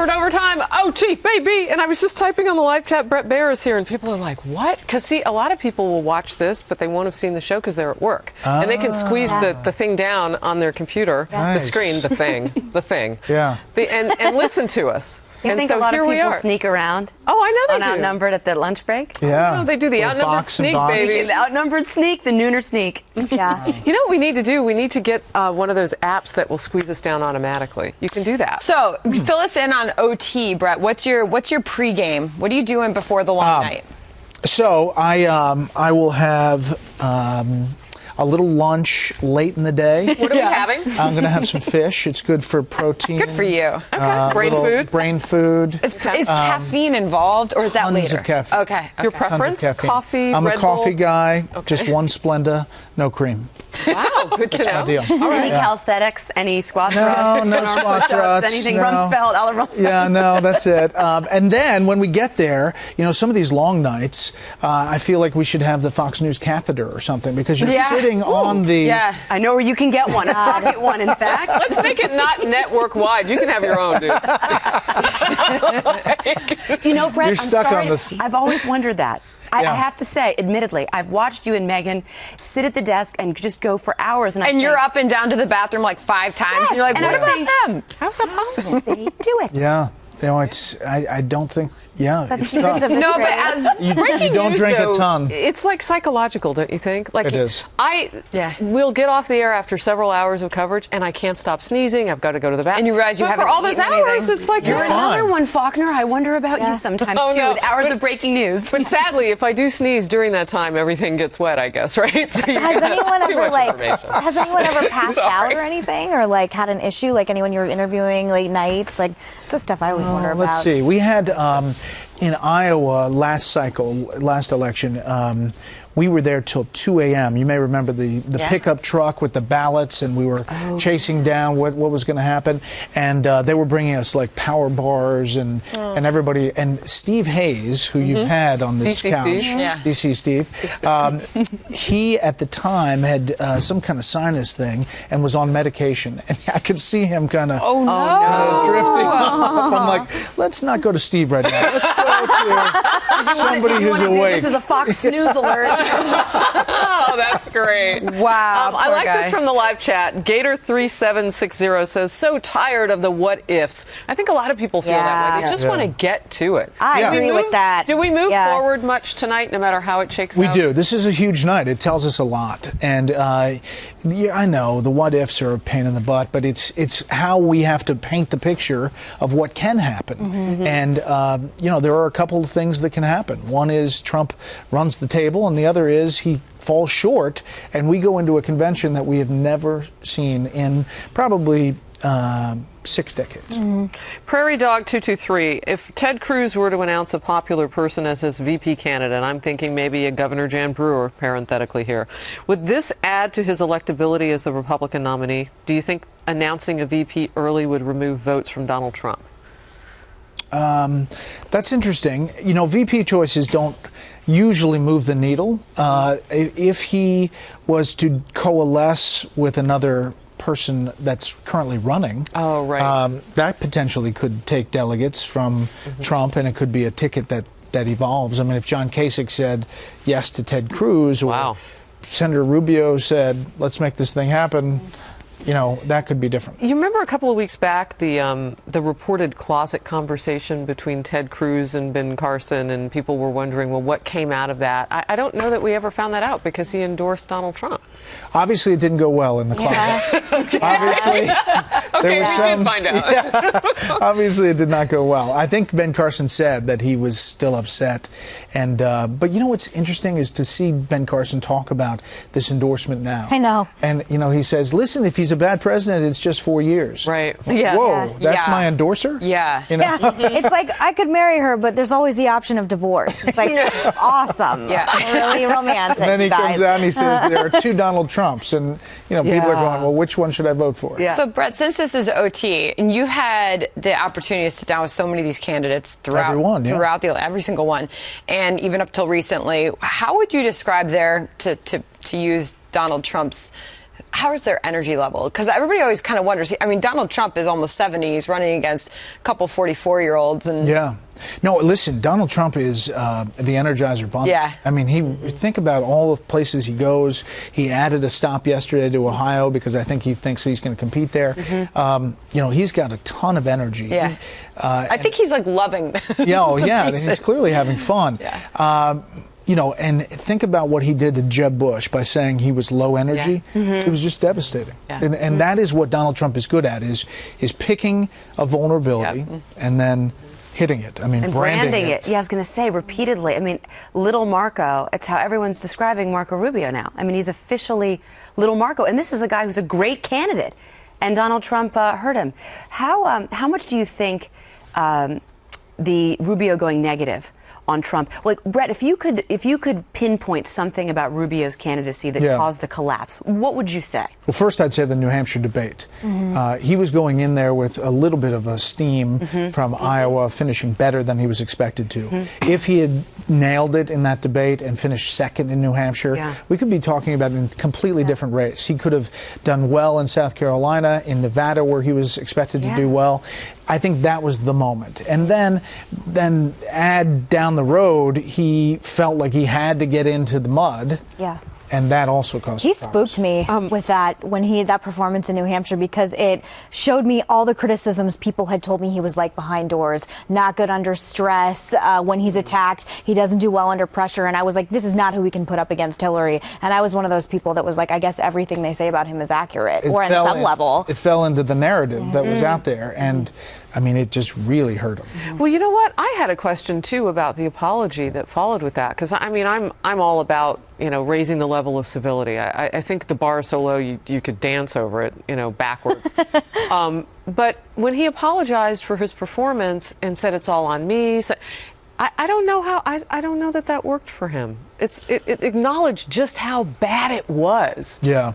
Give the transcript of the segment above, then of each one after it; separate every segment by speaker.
Speaker 1: in overtime. OT, baby. And I was just typing on the live chat, Bret Baier is here, and people are like, what? Because, see, a lot of people will watch this, but they won't have seen the show because they're at work. And they can squeeze the thing down on their computer, the screen, the thing.
Speaker 2: Yeah.
Speaker 1: And listen to us.
Speaker 3: You think a lot of people sneak around?
Speaker 1: Oh, I know they do.
Speaker 3: Outnumbered at the lunch break?
Speaker 2: Yeah.
Speaker 1: Oh, they do the outnumbered sneak, baby.
Speaker 3: The outnumbered sneak, the nooner sneak.
Speaker 4: Yeah.
Speaker 1: You know what we need to do? We need to get one of those apps that will squeeze us down automatically. You can do that.
Speaker 5: So, fill us in on OT, Bret. What's your pregame? What are you doing before the long night?
Speaker 2: So I will have a little lunch late in the day.
Speaker 1: What are we having?
Speaker 2: I'm going to have some fish. It's good for protein.
Speaker 5: Good for you.
Speaker 1: Okay.
Speaker 2: Brain food.
Speaker 5: Is caffeine involved, or is that later?
Speaker 2: Tons of caffeine.
Speaker 5: Okay.
Speaker 1: Your preference? Coffee,
Speaker 2: I'm
Speaker 1: Red
Speaker 2: a coffee
Speaker 1: Bull?
Speaker 2: guy. Just one Splenda, no cream.
Speaker 1: Wow, good to know.
Speaker 2: Ideal.
Speaker 3: All right. Any calisthenics? Any squat thrusts?
Speaker 2: No squat thrusts.
Speaker 3: Anything?
Speaker 2: No.
Speaker 3: Rumsfeld, Alan Rumsfeld?
Speaker 2: Yeah, no, that's it. And then when we get there, some of these long nights, I feel like we should have the Fox News catheter or something, because you're sitting on the...
Speaker 5: Yeah,
Speaker 3: I know where you can get one. I'll get one, in fact.
Speaker 1: Let's make it not network wide. You can have your own, dude.
Speaker 3: Bret,
Speaker 2: You're stuck on this.
Speaker 3: I've always wondered that. I have to say, admittedly, I've watched you and Meghan sit at the desk and just go for hours. And
Speaker 5: you're up and down to the bathroom like 5 times.
Speaker 3: Yes,
Speaker 5: and you're like,
Speaker 3: and
Speaker 5: what
Speaker 3: I
Speaker 5: about
Speaker 3: think,
Speaker 5: them?
Speaker 1: How's that possible?
Speaker 3: They do it.
Speaker 2: Yeah. I don't think... Yeah,
Speaker 4: That's
Speaker 2: it's tough.
Speaker 5: No, but as
Speaker 2: You
Speaker 1: Breaking
Speaker 2: don't
Speaker 1: news,
Speaker 2: drink
Speaker 1: though,
Speaker 2: a ton.
Speaker 1: It's like psychological, don't you think? Like
Speaker 2: It is.
Speaker 1: We'll get off the air after several hours of coverage, and I can't stop sneezing. I've got to go to the bathroom.
Speaker 5: And you realize you
Speaker 1: But
Speaker 5: haven't
Speaker 1: for all those
Speaker 5: eaten
Speaker 1: hours,
Speaker 5: anything.
Speaker 1: it's like
Speaker 3: You're
Speaker 1: you're
Speaker 3: another
Speaker 2: fine.
Speaker 3: one, Faulkner. I wonder about you sometimes,
Speaker 1: Oh,
Speaker 3: too,
Speaker 1: no.
Speaker 3: with hours of breaking news.
Speaker 1: But sadly, if I do sneeze during that time, everything gets wet, I guess, right? So
Speaker 4: Has anyone
Speaker 1: too
Speaker 4: ever
Speaker 1: much information.
Speaker 4: has anyone ever passed out or anything, or had an issue, like anyone you were interviewing late nights? Like, that's stuff I always wonder about.
Speaker 2: Let's see. We had in Iowa last election. We were there till 2 a.m. You may remember the pickup truck with the ballots, and we were chasing down what was going to happen. And they were bringing us like power bars and everybody. And Steve Hayes, who you've had on this
Speaker 1: DC
Speaker 2: couch,
Speaker 1: Steve.
Speaker 5: Yeah.
Speaker 2: DC Steve, he at the time had some kind of sinus thing and was on medication. And I could see him kind of drifting off. I'm like, let's not go to Steve right now. Let's go to somebody who's awake.
Speaker 3: This is a Fox Snooze alert.
Speaker 1: Oh, that's great.
Speaker 5: Wow.
Speaker 1: I like
Speaker 5: guy.
Speaker 1: this from the live chat. Gator3760 says, so tired of the what ifs. I think a lot of people feel that way. They just want to get to it.
Speaker 4: I agree with that.
Speaker 1: Do we move forward much tonight, no matter how it shakes out?
Speaker 2: We do. This is a huge night. It tells us a lot. And I know the what ifs are a pain in the butt, but it's how we have to paint the picture of what can happen. And, there are a couple of things that can happen. One is Trump runs the table, and the other is he falls short, and we go into a convention that we have never seen in probably 6 decades.
Speaker 1: Prairie Dog 223. If Ted Cruz were to announce a popular person as his VP candidate, and I'm thinking maybe a Governor Jan Brewer, parenthetically here, would this add to his electability as the Republican nominee? Do you think announcing a VP early would remove votes from Donald Trump?
Speaker 2: That's interesting. VP choices don't usually move the needle. If he was to coalesce with another person that's currently running, that potentially could take delegates from Trump, and it could be a ticket that evolves. I mean, if John Kasich said yes to Ted Cruz, or Senator Rubio said, let's make this thing happen, that could be different.
Speaker 1: You remember a couple of weeks back the reported closet conversation between Ted Cruz and Ben Carson, and people were wondering, well, what came out of that? I don't know that we ever found that out because he endorsed Donald Trump.
Speaker 2: Obviously, it didn't go well in the closet. Obviously, there was some.
Speaker 1: We did find out.
Speaker 2: Obviously, it did not go well. I think Ben Carson said that he was still upset, and but what's interesting is to see Ben Carson talk about this endorsement now.
Speaker 4: I know.
Speaker 2: And he says, listen, if he's a bad president, it's just 4 years.
Speaker 1: Right.
Speaker 2: Whoa, that's my endorser?
Speaker 5: Yeah.
Speaker 4: It's like I could marry her, but there's always the option of divorce. It's like awesome.
Speaker 5: Yeah.
Speaker 4: Really romantic.
Speaker 2: And then he
Speaker 4: guys.
Speaker 2: comes out and he says there are 2 Donald Trumps, and people are going, well, which one should I vote for?
Speaker 1: Yeah.
Speaker 5: So, Bret, since this is OT, and you had the opportunity to sit down with so many of these candidates throughout every single one, and even up till recently, how would you describe to use Donald Trump's how is their energy level? Because everybody always kind of wonders. I mean, Donald Trump is almost 70. He's running against a couple 44-year-olds. And
Speaker 2: yeah. No, listen, Donald Trump is the Energizer Bunny.
Speaker 5: Yeah.
Speaker 2: I mean, think about all the places he goes. He added a stop yesterday to Ohio because I think he thinks he's going to compete there. He's got a ton of energy.
Speaker 5: Yeah. I think he's like loving this.
Speaker 2: Yeah, he's clearly having fun.
Speaker 5: Yeah.
Speaker 2: And think about what he did to Jeb Bush by saying he was low energy. It was just devastating.
Speaker 5: Yeah.
Speaker 2: And that is what Donald Trump is good at, is picking a vulnerability and then hitting it. I mean,
Speaker 3: and branding it. Yeah, I was going to say repeatedly. I mean, Little Marco, it's how everyone's describing Marco Rubio now. I mean, he's officially Little Marco. And this is a guy who's a great candidate. And Donald Trump hurt him. How much do you think the Rubio going negative on Trump? Like, Bret, if you could pinpoint something about Rubio's candidacy that caused the collapse, what would you say?
Speaker 2: Well, first I'd say the New Hampshire debate. He was going in there with a little bit of a steam from Iowa, finishing better than he was expected to. If he had nailed it in that debate and finished second in New Hampshire, we could be talking about a completely different race. He could have done well in South Carolina, in Nevada, where he was expected to do well. I think that was the moment. And then add down the road, he felt like he had to get into the mud.
Speaker 4: Yeah.
Speaker 2: And that also caused
Speaker 4: He
Speaker 2: problems.
Speaker 4: spooked me with that when he had that performance in New Hampshire, because it showed me all the criticisms people had told me he was like behind doors, not good under stress. When he's attacked, he doesn't do well under pressure. And I was like, this is not who we can put up against Hillary. And I was one of those people that was like, I guess everything they say about him is accurate, or at some level.
Speaker 2: It fell into the narrative that was out there. And I mean, it just really hurt him.
Speaker 1: Well, you know what? I had a question too about the apology that followed with that, because I mean, I'm all about raising the level of civility. I think the bar is so low you could dance over it, backwards. But when he apologized for his performance and said it's all on me, so I don't know how I don't know that worked for him. It acknowledged just how bad it was.
Speaker 2: Yeah,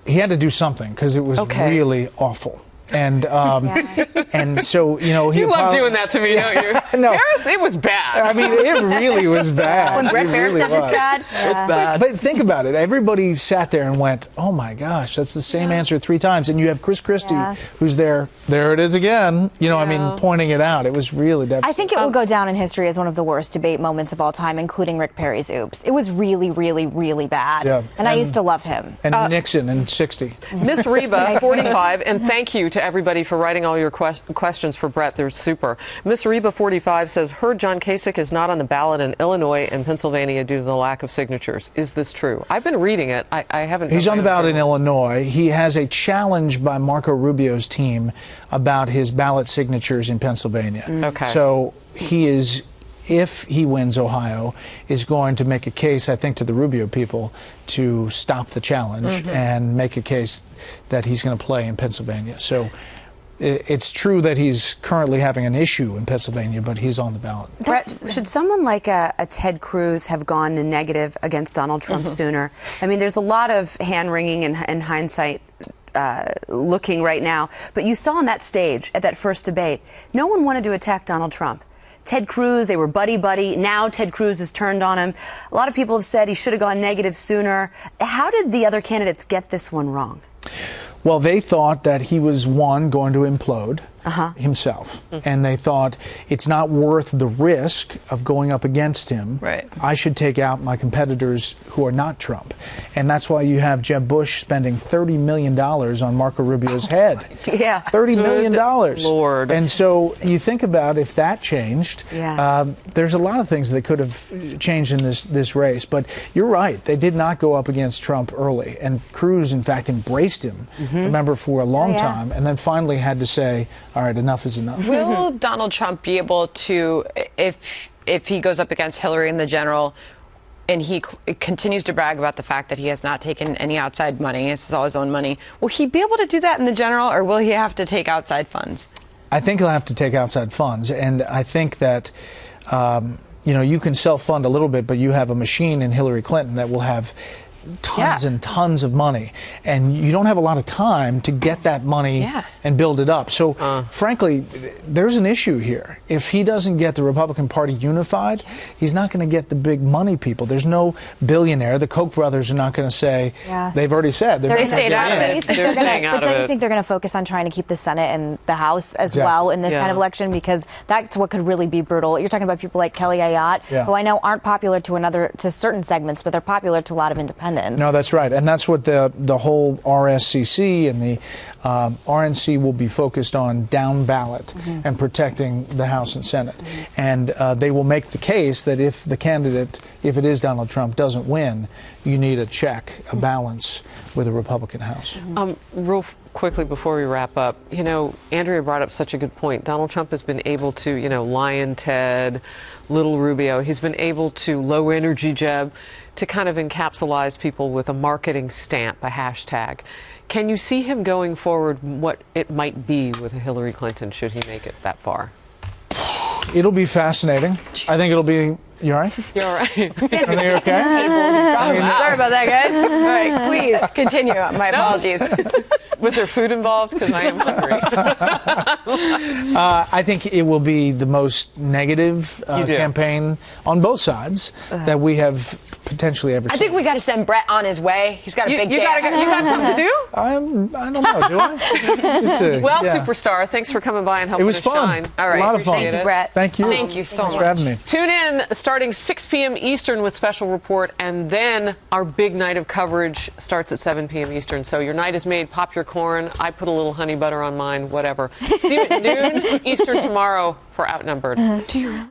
Speaker 2: he had to do something because it was really awful. And and so
Speaker 1: you love doing that to me, don't you?
Speaker 2: No,
Speaker 1: Harris, it was bad.
Speaker 2: I mean, it really was bad.
Speaker 3: When Bret Baier said it's bad,
Speaker 1: it's bad.
Speaker 2: But think about it. Everybody sat there and went, "Oh my gosh, that's the same answer 3 times." And you have Chris Christie, who's there. There it is again. I mean, pointing it out. It was really devastating.
Speaker 4: I think it will go down in history as one of the worst debate moments of all time, including Rick Perry's oops. It was really, really, really bad.
Speaker 2: Yeah.
Speaker 4: And I used to love him.
Speaker 2: And Nixon in 60.
Speaker 1: Miss Reba, 45, and thank you to everybody for writing all your questions for Bret. They're super. Miss Reba, 45, says, heard John Kasich is not on the ballot in Illinois and Pennsylvania due to the lack of signatures. Is this true? I've been reading it. I haven't.
Speaker 2: He's on the ballot in Illinois. He has a challenge by Marco Rubio's team about his ballot signatures in Pennsylvania.
Speaker 1: Okay.
Speaker 2: So he is, if he wins Ohio, is going to make a case, I think, to the Rubio people to stop the challenge and make a case that he's going to play in Pennsylvania. So it's true that he's currently having an issue in Pennsylvania, but he's on the ballot.
Speaker 3: Bret, should someone like a Ted Cruz have gone negative against Donald Trump sooner? I mean, there's a lot of hand-wringing and hindsight looking right now. But you saw on that stage, at that first debate, no one wanted to attack Donald Trump. Ted Cruz, they were buddy-buddy. Now Ted Cruz has turned on him. A lot of people have said he should have gone negative sooner. How did the other candidates get this one wrong?
Speaker 2: Well, they thought that he was, one, going to implode himself. And they thought it's not worth the risk of going up against him.
Speaker 5: Right.
Speaker 2: I should take out my competitors who are not Trump. And that's why you have Jeb Bush spending $30 million on Marco Rubio's head.
Speaker 3: Yeah.
Speaker 2: $30 million.
Speaker 1: Lord.
Speaker 2: And so you think about if that changed, there's a lot of things that could have changed in this race. But you're right. They did not go up against Trump early. And Cruz, in fact, embraced him, remember, for a long time, and then finally had to say, all right, enough is enough.
Speaker 5: Will Donald Trump be able to, if he goes up against Hillary in the general, and he continues to brag about the fact that he has not taken any outside money, this is all his own money, will he be able to do that in the general, or will he have to take outside funds?
Speaker 2: I think he'll have to take outside funds, and I think that you can self-fund a little bit, but you have a machine in Hillary Clinton that will have tons and tons of money, and you don't have a lot of time to get that money and build it up. So, frankly, there's an issue here. If he doesn't get the Republican Party unified, he's not going to get the big money people. There's no billionaire. The Koch brothers are not going to say, they've already said.
Speaker 5: They stayed out of it.
Speaker 1: They're staying out
Speaker 4: but
Speaker 1: of
Speaker 4: don't you
Speaker 1: it.
Speaker 4: think they're going to focus on trying to keep the Senate and the House as well in this kind of election? Because that's what could really be brutal. You're talking about people like Kelly Ayotte, who I know aren't popular to certain segments, but they're popular to a lot of independents.
Speaker 2: No, that's right. And that's what the whole RSCC and the RNC will be focused on, down ballot and protecting the House and Senate. And they will make the case that if the candidate, if it is Donald Trump, doesn't win, you need a check, a balance with a Republican House.
Speaker 1: Real quickly before we wrap up, Andrea brought up such a good point. Donald Trump has been able to, Lion Ted, Little Rubio, he's been able to, low energy Jeb, to kind of encapsulize people with a marketing stamp, a hashtag. Can you see him going forward, what it might be with a Hillary Clinton should he make it that far?
Speaker 2: It'll be fascinating. I think it'll be... You all right?
Speaker 1: You're all right.
Speaker 2: I think you're okay?
Speaker 5: Sorry about that, guys. All right, please continue. My apologies.
Speaker 1: Was there food involved? Because I am hungry.
Speaker 2: I think it will be the most negative campaign on both sides that we have potentially ever seen.
Speaker 5: I think we got to send Bret on his way. He's got a big day.
Speaker 1: You got something to do?
Speaker 2: I don't know, do I?
Speaker 1: Well, superstar, thanks for coming by and helping us shine.
Speaker 2: All right. A lot of fun.
Speaker 5: Thank you, Bret.
Speaker 2: Thank you.
Speaker 5: Thank you so much.
Speaker 2: Thanks for having me.
Speaker 1: Tune in starting 6 p.m. Eastern with Special Report, and then our big night of coverage starts at 7 p.m. Eastern. So your night is made. Pop your corn. I put a little honey butter on mine, whatever. See you at noon Eastern tomorrow for Outnumbered.
Speaker 3: Do you really?